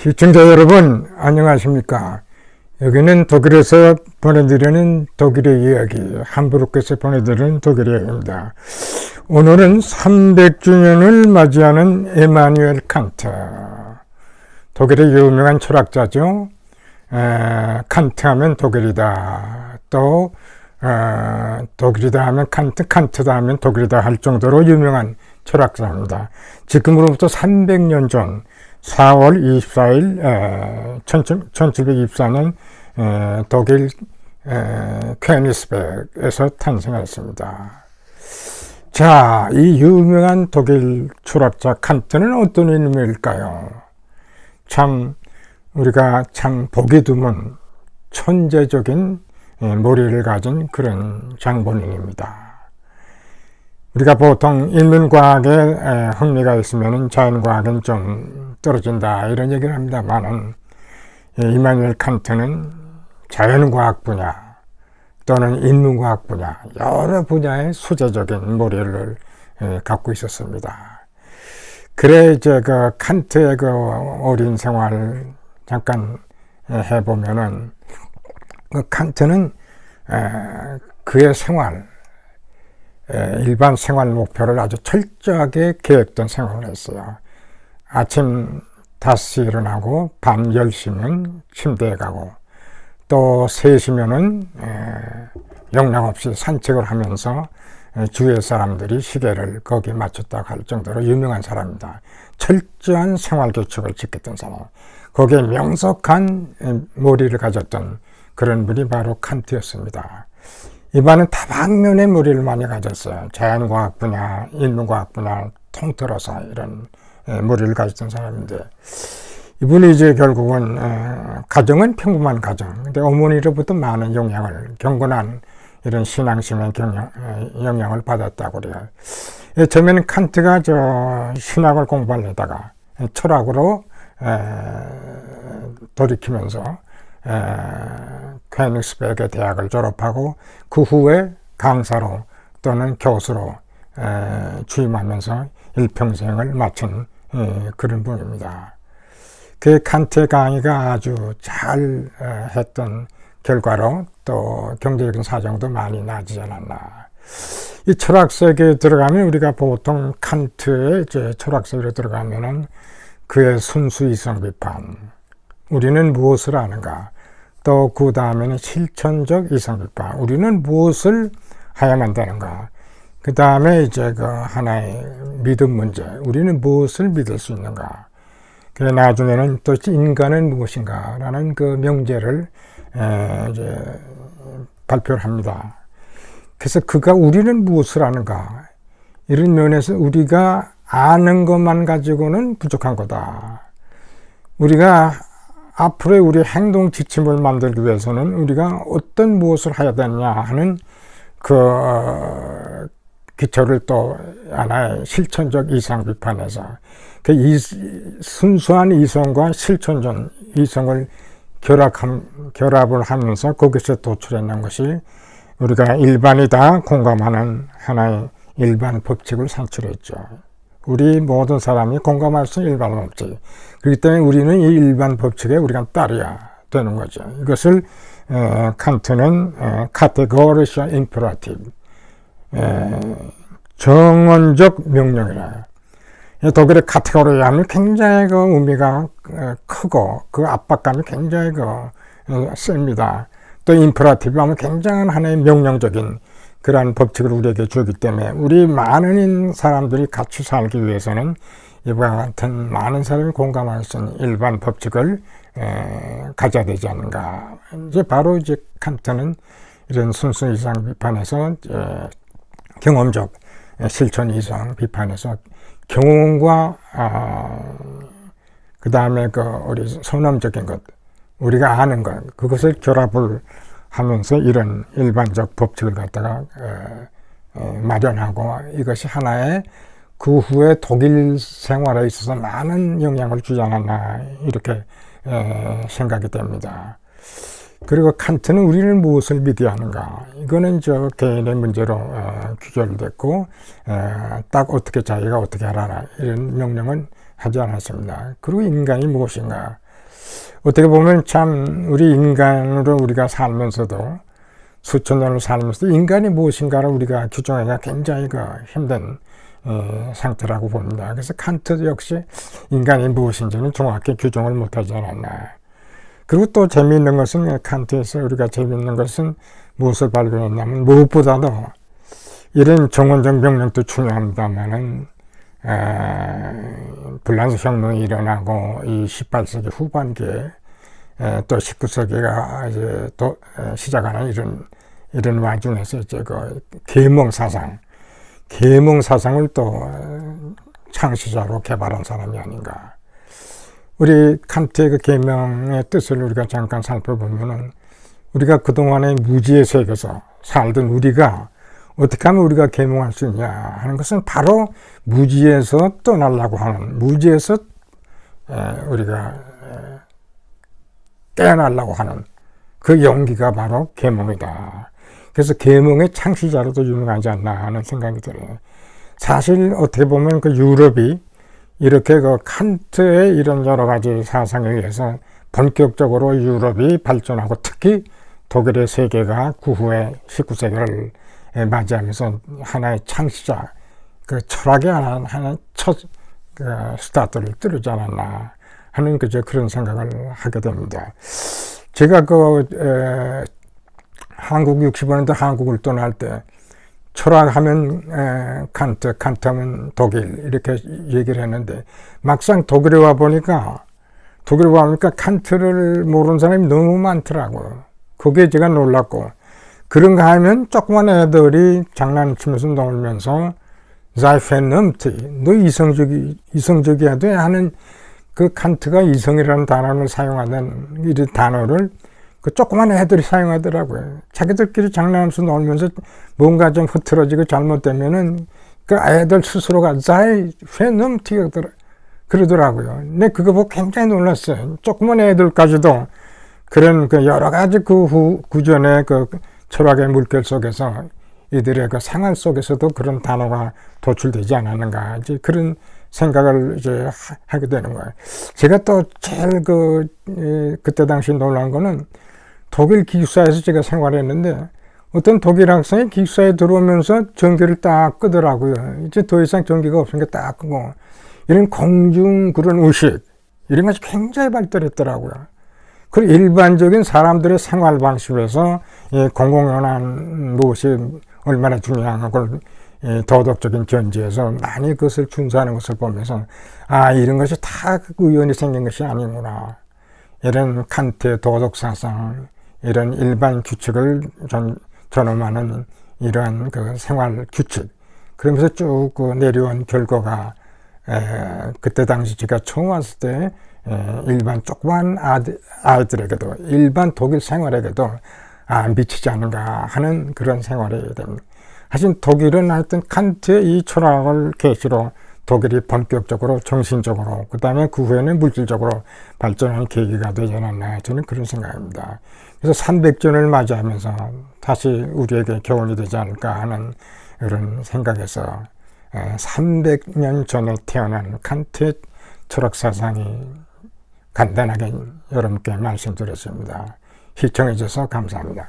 시청자 여러분 안녕하십니까. 여기는 독일에서 보내드리는 독일의 이야기, 함부르크에서 보내드리는 독일의 이야기입니다. 오늘은 300주년을 맞이하는 에마누엘 칸트, 독일의 유명한 철학자죠. 칸트 하면 독일이다, 또 독일이다 하면 칸트, 칸트다 하면 독일이다 할 정도로 유명한 철학자입니다. 지금으로부터 300년 전 4월 24일 1724년 독일 퀘니스백에서 탄생했습니다. 자, 이 유명한 독일 철학자 칸트는 어떤 인물일까요? 참 우리가 참 보기 드문 천재적인 머리를 가진 그런 장본인입니다. 우리가 보통 인문과학에 흥미가 있으면 자연과학은 좀 떨어진다 이런 얘기를 합니다만은 이마누엘 칸트는 자연과학 분야 또는 인문과학 분야 여러 분야의 수제적인 머리를 갖고 있었습니다. 그래 이제 그 칸트의 그 어린 생활을 잠깐 해보면은 그 칸트는 그의 생활 일반 생활 목표를 아주 철저하게 계획된 생활을 했어요. 아침 5시에 일어나고 밤 10시면 침대에 가고 또 3시면은 영락없이 산책을 하면서 주위의 사람들이 시계를 거기에 맞췄다고 할 정도로 유명한 사람입니다. 철저한 생활 규칙을 지켰던 사람, 거기에 명석한 머리를 가졌던 그런 분이 바로 칸트였습니다. 이반은 다방면의 머리를 많이 가졌어요. 자연과학 분야, 인문과학 분야 통틀어서 이런 머리를 가졌던 사람인데, 이분이 이제 결국은 가정은 평범한 가정, 근데 어머니로부터 많은 영향을, 경건한 이런 신앙심의 영향을 받았다고 그래요. 처음에는 칸트가 신학을 공부하려다가 철학으로 돌이키면서 퀘니스백의 대학을 졸업하고 그 후에 강사로 또는 교수로 취임하면서 일평생을 마친 그런 분입니다. 그 칸트의 강의가 아주 잘 했던 결과로 또 경제적인 사정도 많이 나아지지 않았나. 이 철학 세계에 들어가면 우리가 보통 칸트의 이제 철학 세계로 들어가면은 그의 순수 이성 비판, 우리는 무엇을 아는가, 또 그 다음에는 실천적 이성 비판, 우리는 무엇을 해야만 되는가, 그 다음에 이제 그 하나의 믿음 문제, 우리는 무엇을 믿을 수 있는가, 그 나중에는 또 인간은 무엇인가라는 그 명제를 이제 발표를 합니다. 그래서 그가 우리는 무엇을 아는가, 이런 면에서 우리가 아는 것만 가지고는 부족한 거다. 우리가 앞으로의 우리 행동 지침을 만들기 위해서는 우리가 어떤 무엇을 해야 되느냐 하는 그 기초를 또 하나의 실천적 이성 비판에서 그 순수한 이성과 실천적 이성을 결합을 하면서 거기서 도출해낸 것이 우리가 일반이 다 공감하는 하나의 일반 법칙을 산출했죠. 우리 모든 사람이 공감할 수 있는 일반 법칙. 그렇기 때문에 우리는 이 일반 법칙에 우리가 따라야 되는 거죠. 이것을 칸트는 카테고리셜 임페라티브, 정언적 명령이라. 독일의 카테고리 하면 굉장히 그 의미가 크고 그 압박감이 굉장히 셉니다. 또 임페라티브 하면 굉장한 하나의 명령적인 그러한 법칙을 우리에게 주기 때문에 우리 많은 사람들이 같이 살기 위해서는 이와 같은 많은 사람이 공감할 수 있는 일반 법칙을 가져야 되지 않는가. 이제 바로 이제 칸트는 이런 순수 이성 비판에서 경험적 실천 이성 비판에서 경험과 그 다음에 그 우리 선험적인 것, 우리가 아는 것, 그것을 결합을 하면서 이런 일반적 법칙을 갖다가 마련하고 이것이 하나의 그 후에 독일 생활에 있어서 많은 영향을 주지 않았나 이렇게 생각이 됩니다. 그리고 칸트는 우리는 무엇을 믿어야 하는가, 이거는 저 개인의 문제로 귀결됐고 딱 어떻게 자기가 어떻게 하라 이런 명령은 하지 않았습니다. 그리고 인간이 무엇인가, 어떻게 보면 참 우리 인간으로 우리가 살면서도 수천 년을 살면서도 인간이 무엇인가를 우리가 규정하기가 굉장히 힘든 상태라고 봅니다. 그래서 칸트 역시 인간이 무엇인지는 정확히 규정을 못하지 않았나. 그리고 또 재미있는 것은 칸트에서 우리가 재미있는 것은 무엇을 발견했냐면 무엇보다도 이런 정원적 명령도 중요합니다만은 불란서 혁명이 일어나고 이 18세기 후반기에 또 19세기가 이제 또 시작하는 이런 와중에서 이제 계몽 사상을 또 창시자로 개발한 사람이 아닌가. 우리 칸트의 계명의 뜻을 우리가 잠깐 살펴보면은 우리가 그동안의 무지의 세계에서 살던 우리가 어떻게 하면 우리가 계몽할 수 있냐 하는 것은 바로 무지에서 떠나려고 하는, 무지에서 우리가 깨어나려고 하는 그 용기가 바로 계몽이다. 그래서 계몽의 창시자로도 유명하지 않나 하는 생각이 들어요. 사실 어떻게 보면 그 유럽이 이렇게 칸트의 이런 여러 가지 사상에 의해서 본격적으로 유럽이 발전하고 특히 독일의 세계가 그 후에 19세기를 맞이하면서 하나의 창시자, 그 철학의 하나의 첫 스타트를 뚫지 않았나 하는 그런 생각을 하게 됩니다. 제가 한국 65년도 한국을 떠날 때 철학하면 칸트하면 독일 이렇게 얘기를 했는데 막상 독일에 와 보니까 칸트를 모르는 사람이 너무 많더라고요. 거기에 제가 놀랐고, 그런가 하면 조그만 애들이 장난치면서 놀면서 sei vernünftig, 너 이성적이야 돼 하는 그 칸트가 이성이라는 단어를 사용하는 이 단어를 그 조그만 애들이 사용하더라고요. 자기들끼리 장난하면서 놀면서 뭔가 좀 흐트러지고 잘못되면은 그 애들 스스로가 sei vernünftig 그러더라고요. 근데 그거 보고 굉장히 놀랐어요. 조그만 애들까지도 그런 여러 가지 구전의 철학의 물결 속에서 이들의 생활 속에서도 그런 단어가 도출되지 않았는가, 이제 그런 생각을 이제 하게 되는 거예요. 제가 또 제일 그때 당시 놀란 거는 독일 기숙사에서 제가 생활했는데 어떤 독일 학생이 기숙사에 들어오면서 전기를 딱 끄더라고요. 이제 더 이상 전기가 없으니까 딱 끄고, 이런 공중 그런 의식 이런 것이 굉장히 발달했더라고요. 그리고 일반적인 사람들의 생활 방식에서 공공연한 무엇이 얼마나 중요한 걸 도덕적인 전제에서 많이 그것을 준수하는 것을 보면서 이런 것이 다 우연히 생긴 것이 아니구나. 이런 칸트의 도덕사상, 이런 일반 규칙을 전험하는 이러한 생활 규칙, 그러면서 쭉 내려온 결과가 그때 당시 제가 처음 왔을 때 일반 조그만 아이들에게도, 일반 독일 생활에게도 미치지 않는가 하는 그런 생활이 됩니다. 하여튼 독일은 하여튼 칸트의 이 철학을 계기로 독일이 본격적으로 정신적으로, 그 다음에 그 후에는 물질적으로 발전하는 계기가 되지 않았나, 저는 그런 생각입니다. 그래서 300전을 맞이하면서 다시 우리에게 교훈이 되지 않을까 하는 이런 생각에서 300년 전에 태어난 칸트의 철학 사상이 간단하게 여러분께 말씀드렸습니다. 시청해 주셔서 감사합니다.